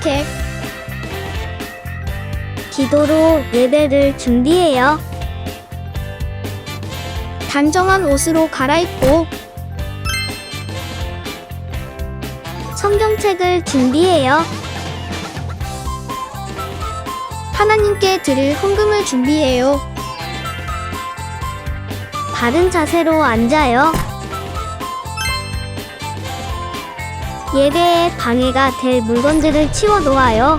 산책, 기도로 예배를 준비해요. 단정한 옷으로 갈아입고 성경책을 준비해요. 하나님께 드릴 헌금을 준비해요. 바른 자세로 앉아요. 예배에 방해가 될 물건들을 치워 놓아요.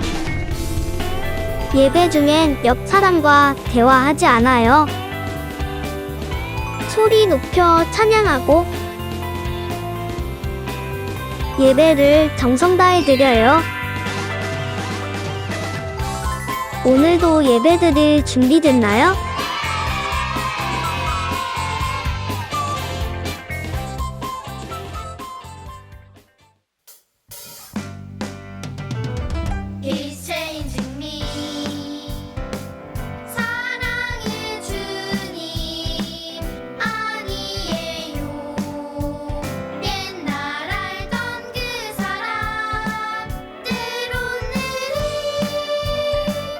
예배 중엔 옆 사람과 대화하지 않아요. 소리 높여 찬양하고 예배를 정성 다해 드려요. 오늘도 예배드릴 준비됐나요? He's changing me. 사랑의 주님 아니에요. 옛날 알던 그 사람 때론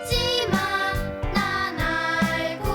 느리지만 난 알고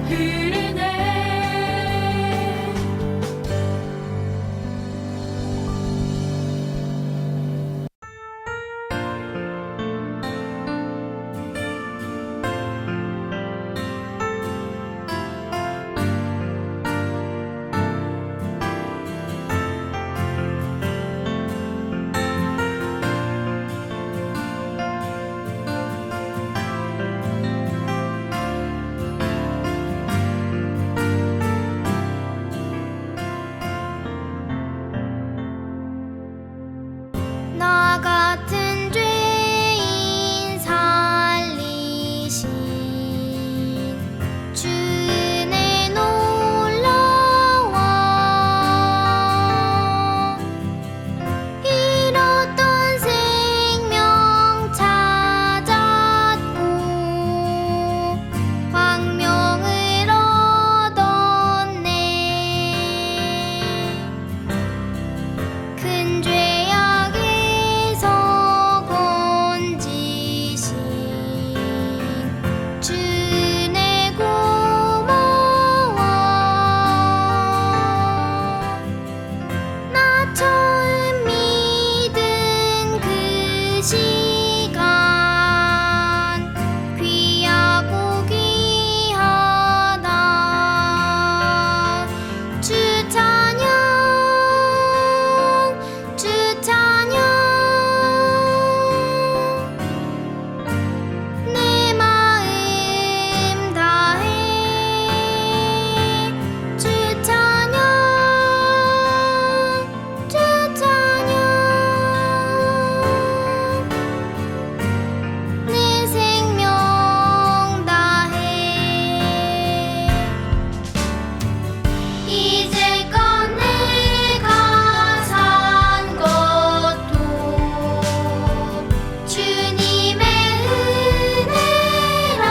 흐르네. 나 같은 죄인 살리신 주 은혜 놀라워. 잃었던 생명 찾았고 광명을 얻었네. 큰 죄악에서 건지신 주 은혜 고마워. 나 처음 믿은 그 시간 귀하고 귀하다. 주 찬양 주 찬양 내 마음 다해. 주 찬양 주 찬양 내 생명 다해. 이제껏 내가 산 것도 주님의 은혜라.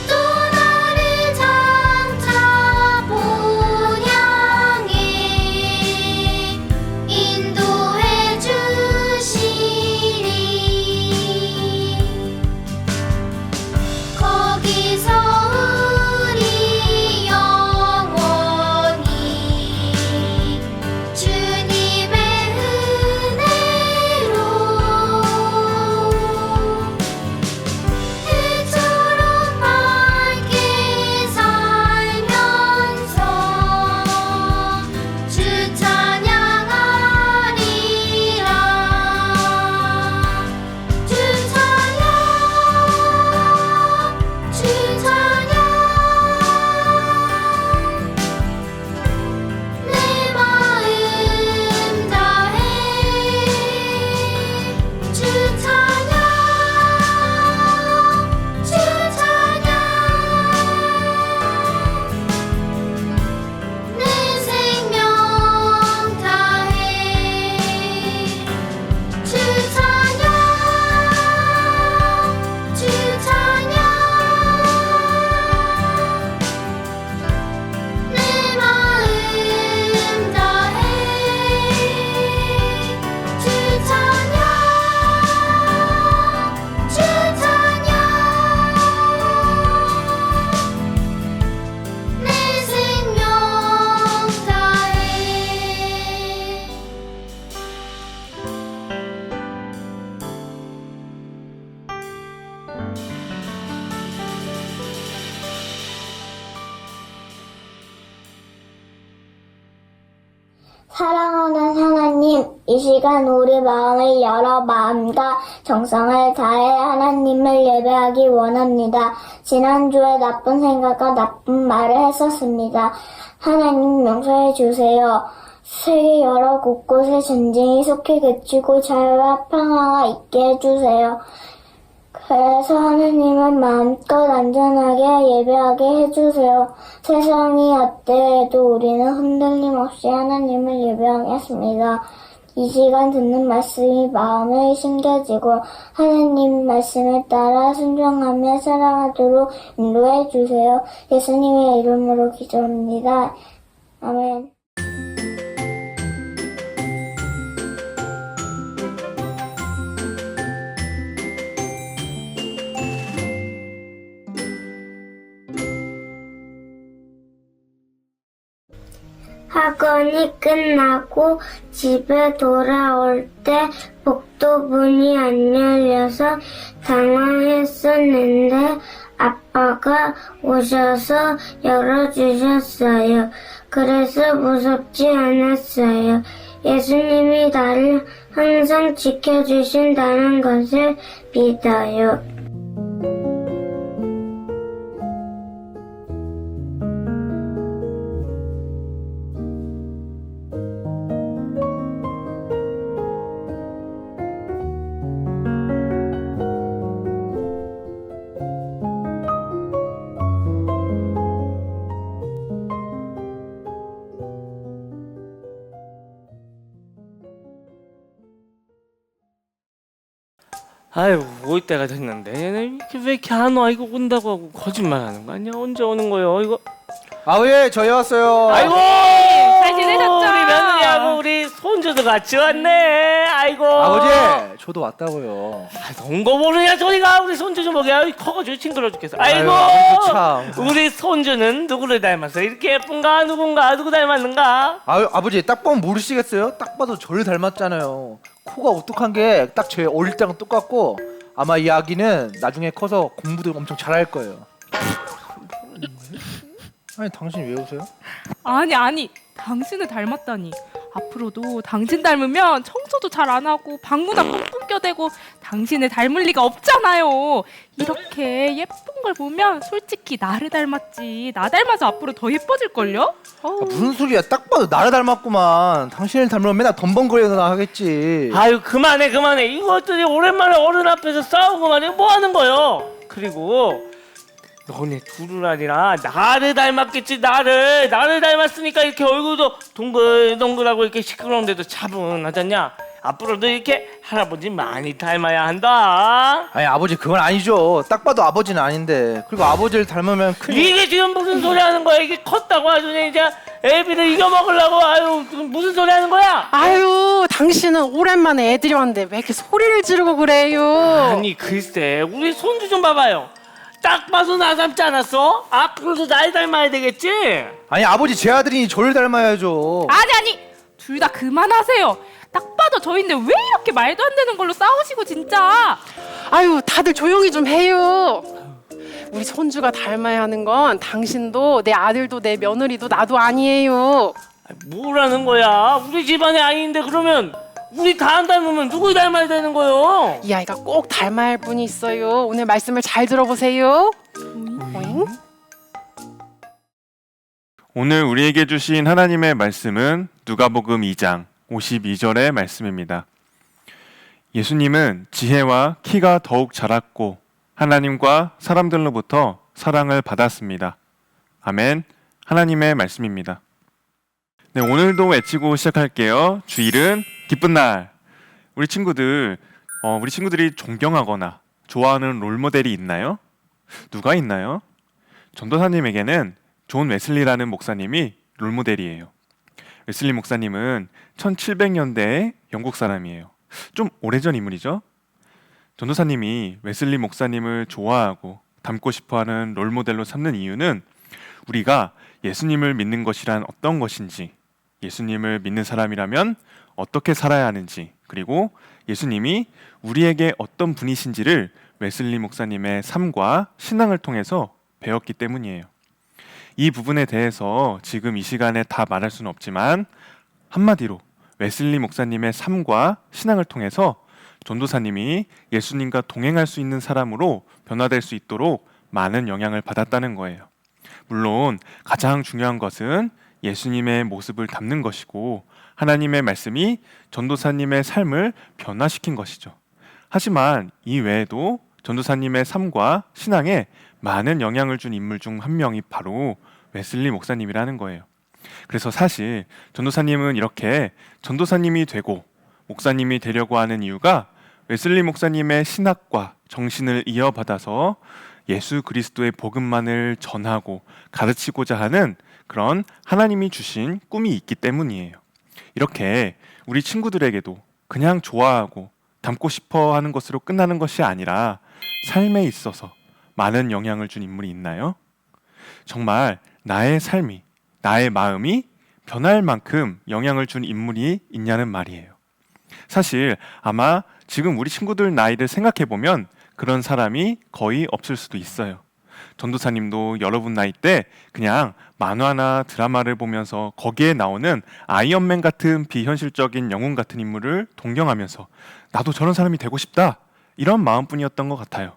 또 나를 장차 본향에 인도해 주시리. 거기서 우리 영원히 주님의 은혜로 해처럼 밝게 살면서 주 찬양하리라. 주 찬양 주 찬양 내 마음 다해. 주 찬양 주 찬양 내 생명 다해. 주 찬양 주 찬양 내 마음 다해. 주 찬양 주 찬양 내 생명 다해. 사랑하는 하나님, 이 시간 우리 마음을 열어 마음과 정성을 다해 하나님을 예배하기 원합니다. 지난주에 나쁜 생각과 나쁜 말을 했었습니다. 하나님 용서해 주세요. 세계 여러 곳곳에 전쟁이 속히 그치고 자유와 평화가 있게 해주세요. 그래서 하나님은 마음껏 안전하게 예배하게 해주세요. 세상이 어때도 우리는 흔들림 없이 하나님을 예배하겠습니다. 이 시간 듣는 말씀이 마음에 심겨지고 하나님 말씀에 따라 순종하며 살아가도록 인도해 주세요. 예수님의 이름으로 기도합니다. 아멘. 학원이 끝나고 집에 돌아올 때 복도 문이 안 열려서 당황했었는데 아빠가 오셔서 열어주셨어요. 그래서 무섭지 않았어요. 예수님이 나를 항상 지켜주신다는 것을 믿어요. 아유, 올 때가 됐는데 왜 이렇게 안 와? 이거 온다고 하고 거짓말하는 거 아니야? 언제 오는 거요? 이거 아버지 저희 왔어요. 아이고 잘 지내셨죠? 우리 며느리하고 우리 손주도 같이 왔네. 아이고 아버지 저도 왔다고요. 온 거 모르냐 저희가. 우리 손주 좀 보게. 아이 커가지고 징그러 죽겠어. 아이고 아버지 참. 우리 손주는 누구를 닮아서 이렇게 예쁜가? 누구 닮았는가? 아버지 딱 보면 모르시겠어요? 딱 봐도 저를 닮았잖아요. 코가 오똑한 게 딱 제 어릴 때랑 똑같고 아마 이 아기는 나중에 커서 공부도 엄청 잘할 거예요. 아니 당신 왜 웃어요? 아니 당신을 닮았다니. 앞으로도 당신 닮으면 청소도 잘 안 하고 방구나 뿡뿡 껴대고 당신을 닮을 리가 없잖아요. 이렇게 예쁜 걸 보면 솔직히 나를 닮았지. 나 닮아서 앞으로 더 예뻐질걸요? 무슨 소리야? 딱 봐도 나를 닮았구만. 당신을 닮으면 맨날 덤벙거리거나 하겠지. 아유 그만해. 이것들이 오랜만에 어른 앞에서 싸우고만 이거 뭐 하는 거요? 그리고 너네 둘을 아니라 나를 닮았겠지. 나를 닮았으니까 이렇게 얼굴도 동글동글하고 이렇게 시끄러운데도 차분하잖냐. 앞으로도 이렇게 할아버지 많이 닮아야 한다. 아니 아버지 그건 아니죠. 딱 봐도 아버지는 아닌데. 그리고 아버지를 닮으면 큰일. 이게 지금 무슨 소리 하는 거야? 이게 컸다고 아주 그냥 이제 애비를 이겨먹으려고. 아유 무슨 소리 하는 거야? 아유, 당신은 오랜만에 애들이 왔는데 왜 이렇게 소리를 지르고 그래요? 아니 글쎄 우리 손주 좀 봐봐요. 딱 봐도 나 닮지 않았어? 앞으로도 날 닮아야 되겠지? 아니 아버지 제 아들이니 저를 닮아야죠. 아니 둘 다 그만하세요. 딱 봐도 저인데 왜 이렇게 말도 안 되는 걸로 싸우시고 진짜. 아유, 다들 조용히 좀 해요. 우리 손주가 닮아야 하는 건 당신도 내 아들도 내 며느리도 나도 아니에요. 뭐라는 거야? 우리 집안이 아닌데 그러면 우리 다 안 닮으면 누구 닮아야 되는 거요? 이 아이가 꼭 닮아야 할 분이 있어요. 오늘 말씀을 잘 들어보세요. 오잉? 오늘 우리에게 주신 하나님의 말씀은 누가복음 2장 52절의 말씀입니다. 예수님은 지혜와 키가 더욱 자랐고 하나님과 사람들로부터 사랑을 받았습니다. 아멘. 하나님의 말씀입니다. 네, 오늘도 외치고 시작할게요. 주일은 기쁜 날. 우리 친구들이 존경하거나 좋아하는 롤모델이 있나요? 누가 있나요? 전도사님에게는 존 웨슬리라는 목사님이 롤모델이에요. 웨슬리 목사님은 1700년대의 영국 사람이에요. 좀 오래전 인물이죠. 전도사님이 웨슬리 목사님을 좋아하고 닮고 싶어하는 롤모델로 삼는 이유는 우리가 예수님을 믿는 것이란 어떤 것인지, 예수님을 믿는 사람이라면 어떻게 살아야 하는지, 그리고 예수님이 우리에게 어떤 분이신지를 웨슬리 목사님의 삶과 신앙을 통해서 배웠기 때문이에요. 이 부분에 대해서 지금 이 시간에 다 말할 수는 없지만 한마디로 웨슬리 목사님의 삶과 신앙을 통해서 전도사님이 예수님과 동행할 수 있는 사람으로 변화될 수 있도록 많은 영향을 받았다는 거예요. 물론 가장 중요한 것은 예수님의 모습을 담는 것이고 하나님의 말씀이 전도사님의 삶을 변화시킨 것이죠. 하지만 이 외에도 전도사님의 삶과 신앙에 많은 영향을 준 인물 중 한 명이 바로 웨슬리 목사님이라는 거예요. 그래서 사실 전도사님은 이렇게 전도사님이 되고 목사님이 되려고 하는 이유가 웨슬리 목사님의 신학과 정신을 이어받아서 예수 그리스도의 복음만을 전하고 가르치고자 하는 그런 하나님이 주신 꿈이 있기 때문이에요. 이렇게 우리 친구들에게도 그냥 좋아하고 닮고 싶어 하는 것으로 끝나는 것이 아니라 삶에 있어서 많은 영향을 준 인물이 있나요? 정말 나의 삶이, 나의 마음이 변할 만큼 영향을 준 인물이 있냐는 말이에요. 사실 아마 지금 우리 친구들 나이를 생각해보면 그런 사람이 거의 없을 수도 있어요. 전도사님도 여러분 나이 때 그냥 만화나 드라마를 보면서 거기에 나오는 아이언맨 같은 비현실적인 영웅 같은 인물을 동경하면서 나도 저런 사람이 되고 싶다, 이런 마음뿐이었던 것 같아요.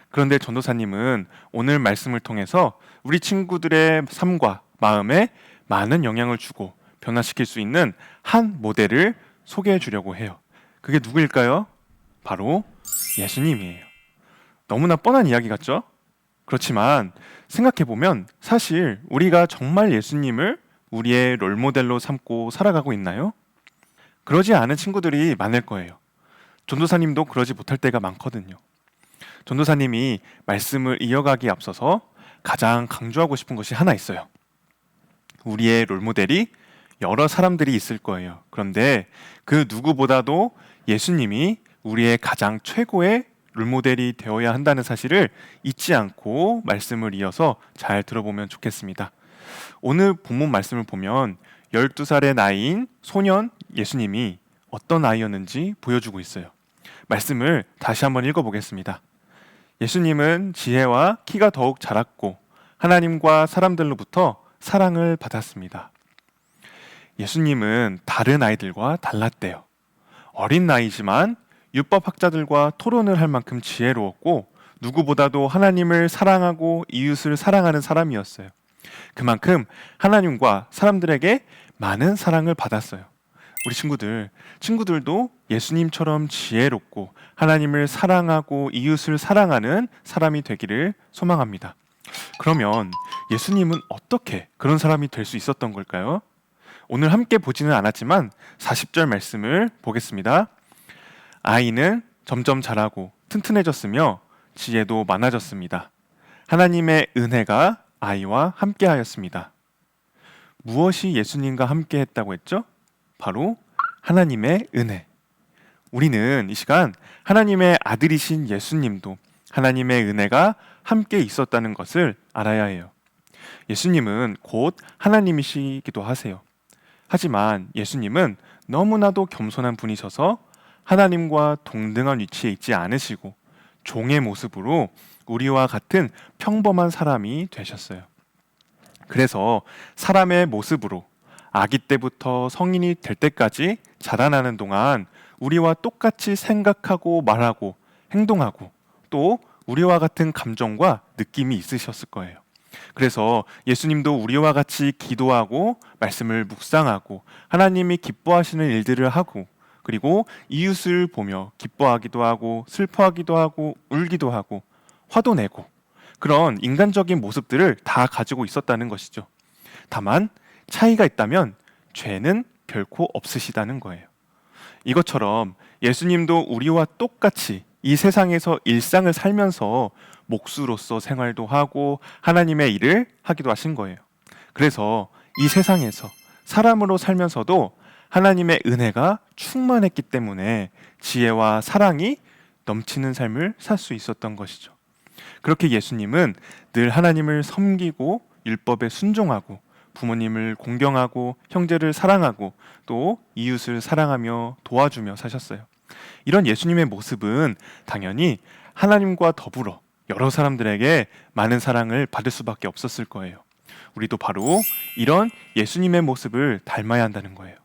그런데 전도사님은 오늘 말씀을 통해서 우리 친구들의 삶과 마음에 많은 영향을 주고 변화시킬 수 있는 한 모델을 소개해 주려고 해요. 그게 누구일까요? 바로 예수님이에요. 너무나 뻔한 이야기 같죠? 그렇지만 생각해보면 사실 우리가 정말 예수님을 우리의 롤모델로 삼고 살아가고 있나요? 그러지 않은 친구들이 많을 거예요. 전도사님도 그러지 못할 때가 많거든요. 전도사님이 말씀을 이어가기에 앞서서 가장 강조하고 싶은 것이 하나 있어요. 우리의 롤모델이 여러 사람들이 있을 거예요. 그런데 그 누구보다도 예수님이 우리의 가장 최고의 롤모델이 되어야 한다는 사실을 잊지 않고 말씀을 이어서 잘 들어보면 좋겠습니다. 오늘 본문 말씀을 보면 12살의 나이인 소년 예수님이 어떤 아이였는지 보여주고 있어요. 말씀을 다시 한번 읽어보겠습니다. 예수님은 지혜와 키가 더욱 자랐고 하나님과 사람들로부터 사랑을 받았습니다. 예수님은 다른 아이들과 달랐대요. 어린 나이지만 율법학자들과 토론을 할 만큼 지혜로웠고 누구보다도 하나님을 사랑하고 이웃을 사랑하는 사람이었어요. 그만큼 하나님과 사람들에게 많은 사랑을 받았어요. 우리 친구들도 예수님처럼 지혜롭고 하나님을 사랑하고 이웃을 사랑하는 사람이 되기를 소망합니다. 그러면 예수님은 어떻게 그런 사람이 될 수 있었던 걸까요? 오늘 함께 보지는 않았지만 40절 말씀을 보겠습니다. 아이는 점점 자라고 튼튼해졌으며 지혜도 많아졌습니다. 하나님의 은혜가 아이와 함께하였습니다. 무엇이 예수님과 함께했다고 했죠? 바로 하나님의 은혜. 우리는 이 시간 하나님의 아들이신 예수님도 하나님의 은혜가 함께 있었다는 것을 알아야 해요. 예수님은 곧 하나님이시기도 하세요. 하지만 예수님은 너무나도 겸손한 분이셔서 하나님과 동등한 위치에 있지 않으시고 종의 모습으로 우리와 같은 평범한 사람이 되셨어요. 그래서 사람의 모습으로 아기 때부터 성인이 될 때까지 자라나는 동안 우리와 똑같이 생각하고 말하고 행동하고 또 우리와 같은 감정과 느낌이 있으셨을 거예요. 그래서 예수님도 우리와 같이 기도하고 말씀을 묵상하고 하나님이 기뻐하시는 일들을 하고 그리고 이웃을 보며 기뻐하기도 하고 슬퍼하기도 하고 울기도 하고 화도 내고 그런 인간적인 모습들을 다 가지고 있었다는 것이죠. 다만 차이가 있다면 죄는 결코 없으시다는 거예요. 이것처럼 예수님도 우리와 똑같이 이 세상에서 일상을 살면서 목수로서 생활도 하고 하나님의 일을 하기도 하신 거예요. 그래서 이 세상에서 사람으로 살면서도 하나님의 은혜가 충만했기 때문에 지혜와 사랑이 넘치는 삶을 살 수 있었던 것이죠. 그렇게 예수님은 늘 하나님을 섬기고 율법에 순종하고 부모님을 공경하고 형제를 사랑하고 또 이웃을 사랑하며 도와주며 사셨어요. 이런 예수님의 모습은 당연히 하나님과 더불어 여러 사람들에게 많은 사랑을 받을 수밖에 없었을 거예요. 우리도 바로 이런 예수님의 모습을 닮아야 한다는 거예요.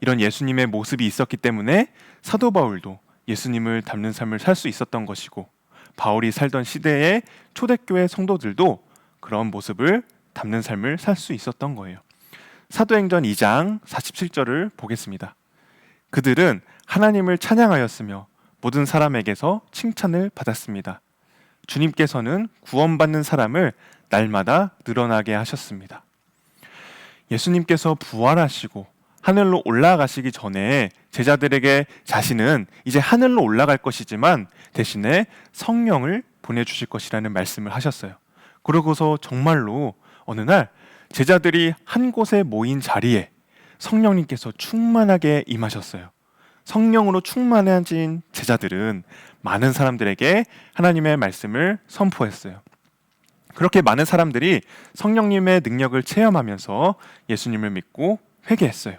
이런 예수님의 모습이 있었기 때문에 사도 바울도 예수님을 닮는 삶을 살 수 있었던 것이고 바울이 살던 시대의 초대교회 성도들도 그런 모습을 담는 삶을 살 수 있었던 거예요. 사도행전 2장 47절을 보겠습니다. 그들은 하나님을 찬양하였으며 모든 사람에게서 칭찬을 받았습니다. 주님께서는 구원받는 사람을 날마다 늘어나게 하셨습니다. 예수님께서 부활하시고 하늘로 올라가시기 전에 제자들에게 자신은 이제 하늘로 올라갈 것이지만 대신에 성령을 보내주실 것이라는 말씀을 하셨어요. 그러고서 정말로 어느 날 제자들이 한 곳에 모인 자리에 성령님께서 충만하게 임하셨어요. 성령으로 충만해진 제자들은 많은 사람들에게 하나님의 말씀을 선포했어요. 그렇게 많은 사람들이 성령님의 능력을 체험하면서 예수님을 믿고 회개했어요.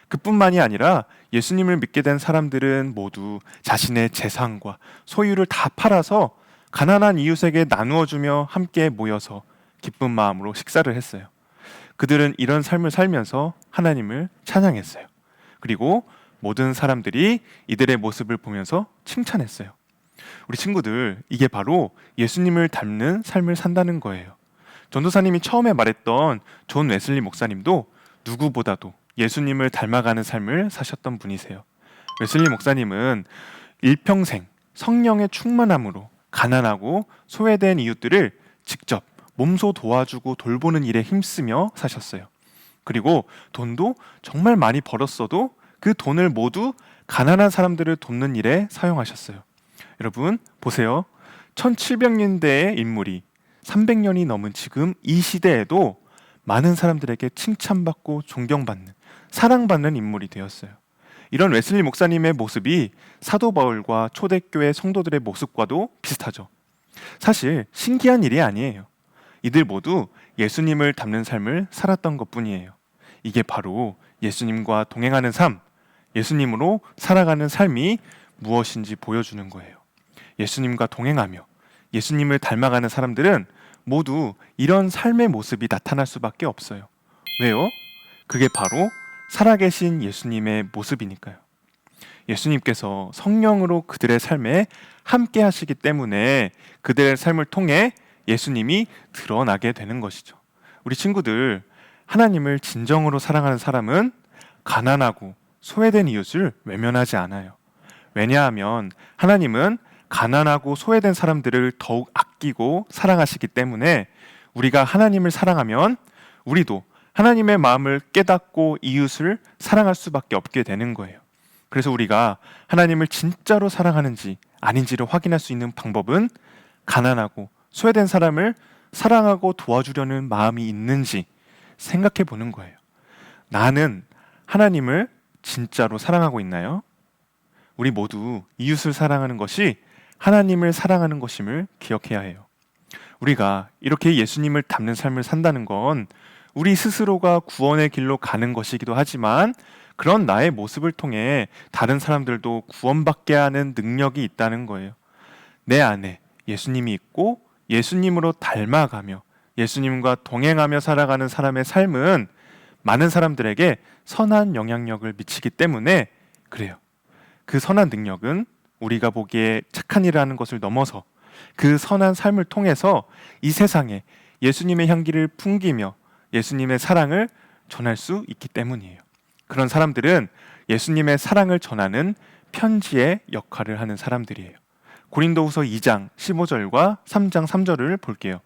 그뿐만이 아니라 예수님을 믿게 된 사람들은 모두 자신의 재산과 소유를 다 팔아서 가난한 이웃에게 나누어주며 함께 모여서 기쁜 마음으로 식사를 했어요. 그들은 이런 삶을 살면서 하나님을 찬양했어요. 그리고 모든 사람들이 이들의 모습을 보면서 칭찬했어요. 우리 친구들, 이게 바로 예수님을 닮는 삶을 산다는 거예요. 전도사님이 처음에 말했던 존 웨슬리 목사님도 누구보다도 예수님을 닮아가는 삶을 사셨던 분이세요. 웨슬리 목사님은 일평생 성령의 충만함으로 가난하고 소외된 이웃들을 직접 몸소 도와주고 돌보는 일에 힘쓰며 사셨어요. 그리고 돈도 정말 많이 벌었어도 그 돈을 모두 가난한 사람들을 돕는 일에 사용하셨어요. 여러분 보세요. 1700년대의 인물이 300년이 넘은 지금 이 시대에도 많은 사람들에게 칭찬받고 존경받는, 사랑받는 인물이 되었어요. 이런 웨슬리 목사님의 모습이 사도 바울과 초대교회 성도들의 모습과도 비슷하죠. 사실 신기한 일이 아니에요. 이들 모두 예수님을 닮는 삶을 살았던 것뿐이에요. 이게 바로 예수님과 동행하는 삶, 예수님으로 살아가는 삶이 무엇인지 보여주는 거예요. 예수님과 동행하며 예수님을 닮아가는 사람들은 모두 이런 삶의 모습이 나타날 수밖에 없어요. 왜요? 그게 바로 살아계신 예수님의 모습이니까요. 예수님께서 성령으로 그들의 삶에 함께 하시기 때문에 그들의 삶을 통해 예수님이 드러나게 되는 것이죠. 우리 친구들, 하나님을 진정으로 사랑하는 사람은 가난하고 소외된 이웃을 외면하지 않아요. 왜냐하면 하나님은 가난하고 소외된 사람들을 더욱 아끼고 사랑하시기 때문에 우리가 하나님을 사랑하면 우리도 하나님의 마음을 깨닫고 이웃을 사랑할 수밖에 없게 되는 거예요. 그래서 우리가 하나님을 진짜로 사랑하는지 아닌지를 확인할 수 있는 방법은 가난하고 소외된 사람을 사랑하고 도와주려는 마음이 있는지 생각해 보는 거예요. 나는 하나님을 진짜로 사랑하고 있나요? 우리 모두 이웃을 사랑하는 것이 하나님을 사랑하는 것임을 기억해야 해요. 우리가 이렇게 예수님을 닮는 삶을 산다는 건 우리 스스로가 구원의 길로 가는 것이기도 하지만 그런 나의 모습을 통해 다른 사람들도 구원받게 하는 능력이 있다는 거예요. 내 안에 예수님이 있고 예수님으로 닮아가며 예수님과 동행하며 살아가는 사람의 삶은 많은 사람들에게 선한 영향력을 미치기 때문에 그래요. 그 선한 능력은 우리가 보기에 착한 일을 하는 것을 넘어서 그 선한 삶을 통해서 이 세상에 예수님의 향기를 풍기며 예수님의 사랑을 전할 수 있기 때문이에요. 그런 사람들은 예수님의 사랑을 전하는 편지의 역할을 하는 사람들이에요. 고린도후서 2장 15절과 3장 3절을 볼게요.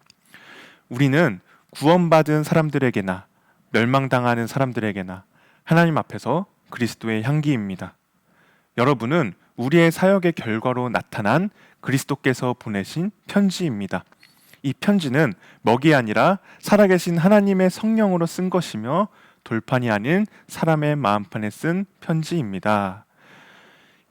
우리는 구원받은 사람들에게나 멸망당하는 사람들에게나 하나님 앞에서 그리스도의 향기입니다. 여러분은 우리의 사역의 결과로 나타난 그리스도께서 보내신 편지입니다. 이 편지는 먹이 아니라 살아계신 하나님의 성령으로 쓴 것이며 돌판이 아닌 사람의 마음판에 쓴 편지입니다.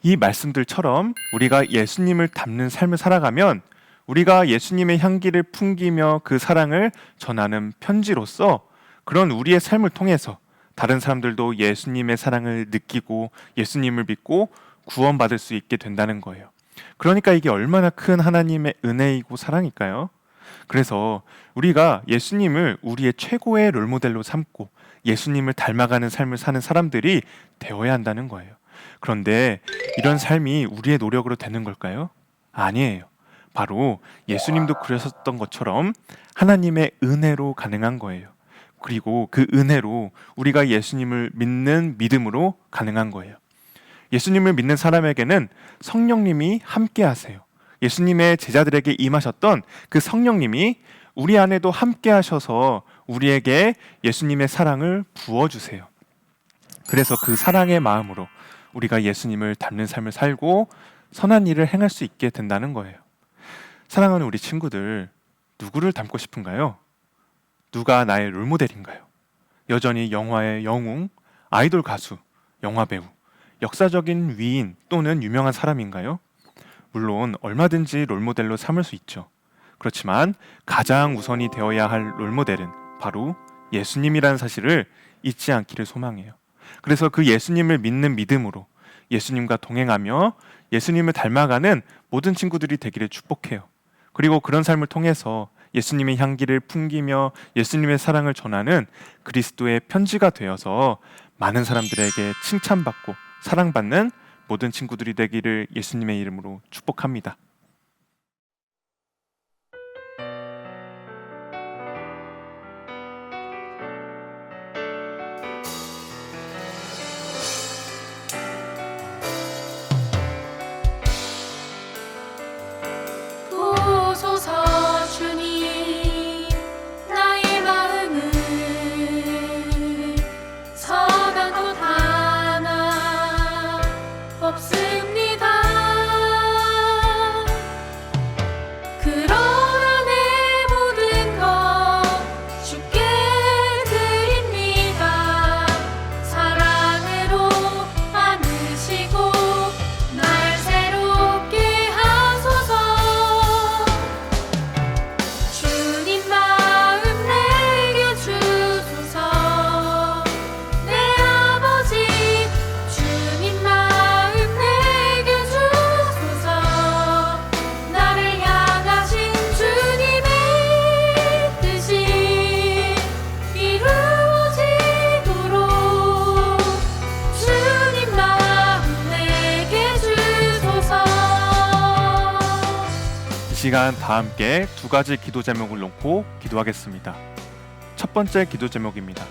이 말씀들처럼 우리가 예수님을 닮는 삶을 살아가면 우리가 예수님의 향기를 풍기며 그 사랑을 전하는 편지로서 그런 우리의 삶을 통해서 다른 사람들도 예수님의 사랑을 느끼고 예수님을 믿고 구원받을 수 있게 된다는 거예요. 그러니까 이게 얼마나 큰 하나님의 은혜이고 사랑일까요? 그래서 우리가 예수님을 우리의 최고의 롤모델로 삼고 예수님을 닮아가는 삶을 사는 사람들이 되어야 한다는 거예요. 그런데 이런 삶이 우리의 노력으로 되는 걸까요? 아니에요. 바로 예수님도 그러셨던 것처럼 하나님의 은혜로 가능한 거예요. 그리고 그 은혜로 우리가 예수님을 믿는 믿음으로 가능한 거예요. 예수님을 믿는 사람에게는 성령님이 함께 하세요. 예수님의 제자들에게 임하셨던 그 성령님이 우리 안에도 함께 하셔서 우리에게 예수님의 사랑을 부어주세요. 그래서 그 사랑의 마음으로 우리가 예수님을 닮는 삶을 살고 선한 일을 행할 수 있게 된다는 거예요. 사랑하는 우리 친구들, 누구를 닮고 싶은가요? 누가 나의 롤모델인가요? 여전히 영화의 영웅, 아이돌 가수, 영화배우, 역사적인 위인 또는 유명한 사람인가요? 물론 얼마든지 롤모델로 삼을 수 있죠. 그렇지만 가장 우선이 되어야 할 롤모델은 바로 예수님이라는 사실을 잊지 않기를 소망해요. 그래서 그 예수님을 믿는 믿음으로 예수님과 동행하며 예수님을 닮아가는 모든 친구들이 되기를 축복해요. 그리고 그런 삶을 통해서 예수님의 향기를 풍기며 예수님의 사랑을 전하는 그리스도의 편지가 되어서 많은 사람들에게 칭찬받고 사랑받는 모든 친구들이 되기를 예수님의 이름으로 축복합니다. 보소서 주님 나의 마음을 선한 것 하나 없습니다. 그러나 내 모든 것 주께 드립니다. 사랑으로 안으시고 날 새롭게 하소서. 주님 마음 내게 주소서. 내 아버지 주님 마음 내게 주소서. 나를 향하신 주님의 뜻이 이루어지도록 주님 마음 내게 주소서. 이 시간 다 함께 두 가지 기도 제목을 놓고 기도하겠습니다. 첫 번째 기도 제목입니다.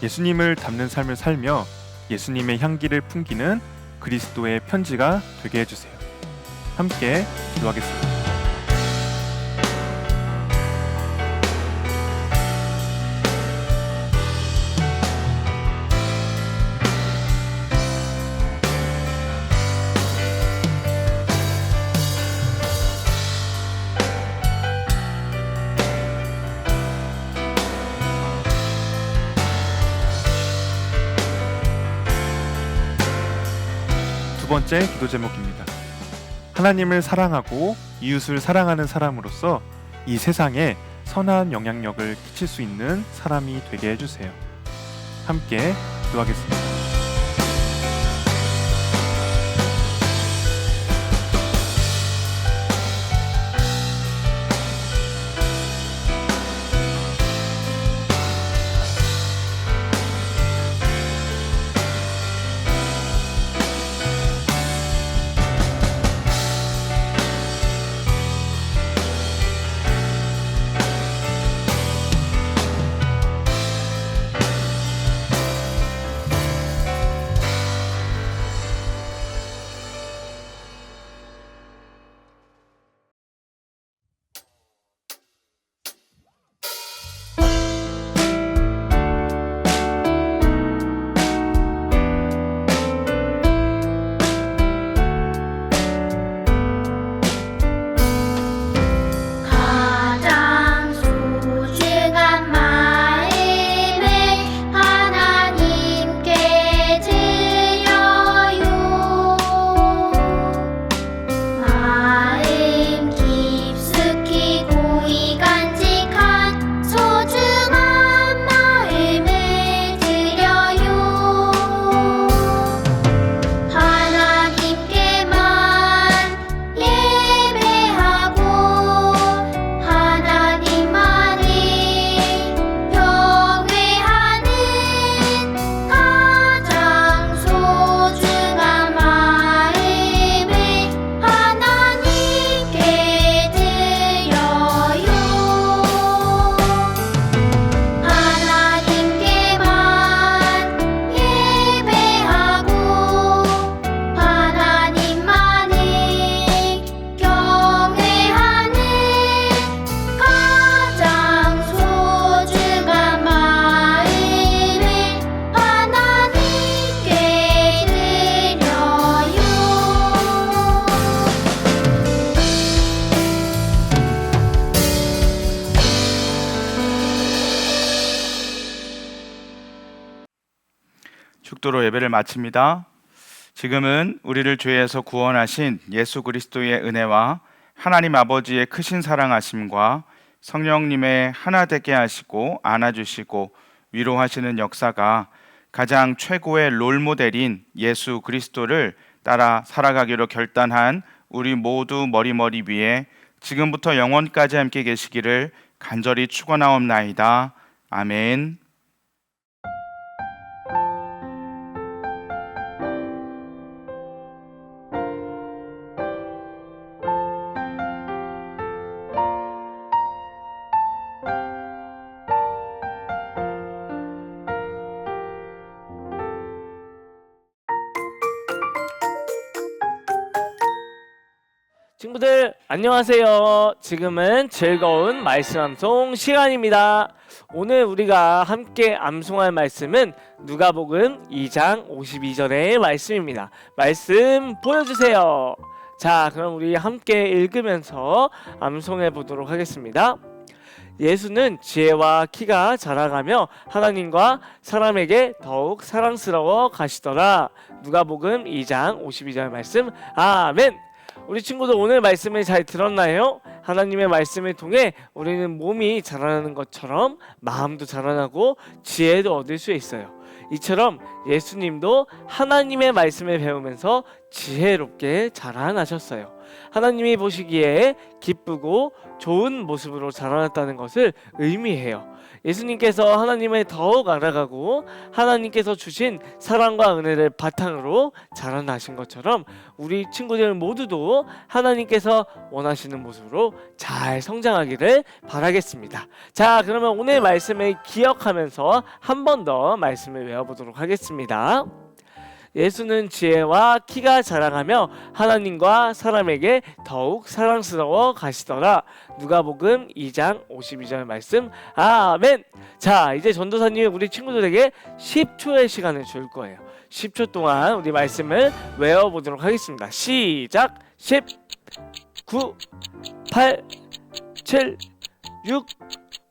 예수님을 닮는 삶을 살며 예수님의 향기를 풍기는 그리스도의 편지가 되게 해주세요. 함께 기도하겠습니다. 두 번째 기도 제목입니다. 하나님을 사랑하고 이웃을 사랑하는 사람으로서 이 세상에 선한 영향력을 끼칠 수 있는 사람이 되게 해주세요. 함께 기도하겠습니다. 축도로 예배를 마칩니다. 지금은 우리를 죄에서 구원하신 예수 그리스도의 은혜와 하나님 아버지의 크신 사랑하심과 성령님의 하나 되게 하시고 안아주시고 위로하시는 역사가 가장 최고의 롤모델인 예수 그리스도를 따라 살아가기로 결단한 우리 모두 머리 위에 지금부터 영원까지 함께 계시기를 간절히 축원하옵나이다. 아멘. 친구들 안녕하세요. 지금은 즐거운 말씀 암송 시간입니다. 오늘 우리가 함께 암송할 말씀은 누가복음 2장 52절의 말씀입니다. 말씀 보여주세요. 자, 그럼 우리 함께 읽으면서 암송해 보도록 하겠습니다. 예수는 지혜와 키가 자라가며 하나님과 사람에게 더욱 사랑스러워 가시더라. 누가복음 2장 52절 말씀. 아멘. 우리 친구들 오늘 말씀을 잘 들었나요? 하나님의 말씀을 통해 우리는 몸이 자라나는 것처럼 마음도 자라나고 지혜도 얻을 수 있어요. 이처럼 예수님도 하나님의 말씀을 배우면서 지혜롭게 자라나셨어요. 하나님이 보시기에 기쁘고 좋은 모습으로 자라났다는 것을 의미해요. 예수님께서 하나님을 더욱 알아가고 하나님께서 주신 사랑과 은혜를 바탕으로 자라나신 것처럼 우리 친구들 모두도 하나님께서 원하시는 모습으로 잘 성장하기를 바라겠습니다. 자, 그러면 오늘 말씀을 기억하면서 한 번 더 말씀을 외워보도록 하겠습니다. 예수는 지혜와 키가 자라가며 하나님과 사람에게 더욱 사랑스러워 가시더라. 누가복음 2장 52절 말씀. 아멘. 자, 이제 전도사님이 우리 친구들에게 10초의 시간을 줄 거예요. 10초 동안 우리 말씀을 외워보도록 하겠습니다. 시작. 10, 9, 8, 7, 6,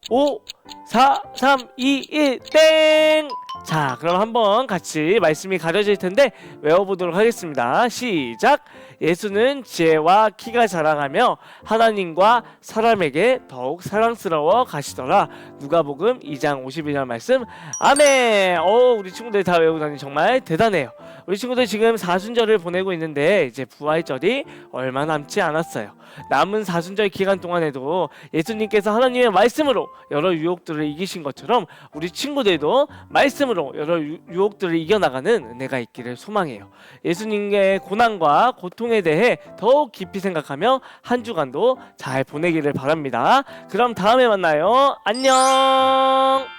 5, 4, 3, 2, 1, 땡! 자, 그럼 한번 같이 말씀이 가려질 텐데 외워보도록 하겠습니다. 시작! 예수는 지혜와 키가 자라가며 하나님과 사람에게 더욱 사랑스러워 가시더라. 누가복음 2장 52절 말씀. 아멘. 우리 친구들 다 외우고 다니 정말 대단해요. 우리 친구들 지금 사순절을 보내고 있는데 이제 부활절이 얼마 남지 않았어요. 남은 사순절 기간 동안에도 예수님께서 하나님의 말씀으로 여러 유혹들을 이기신 것처럼 우리 친구들도 말씀으로 여러 유혹들을 이겨나가는 은혜가 있기를 소망해요. 예수님의 고난과 고통에 대해 더욱 깊이 생각하며 한 주간도 잘 보내기를 바랍니다. 그럼 다음에 만나요. 안녕.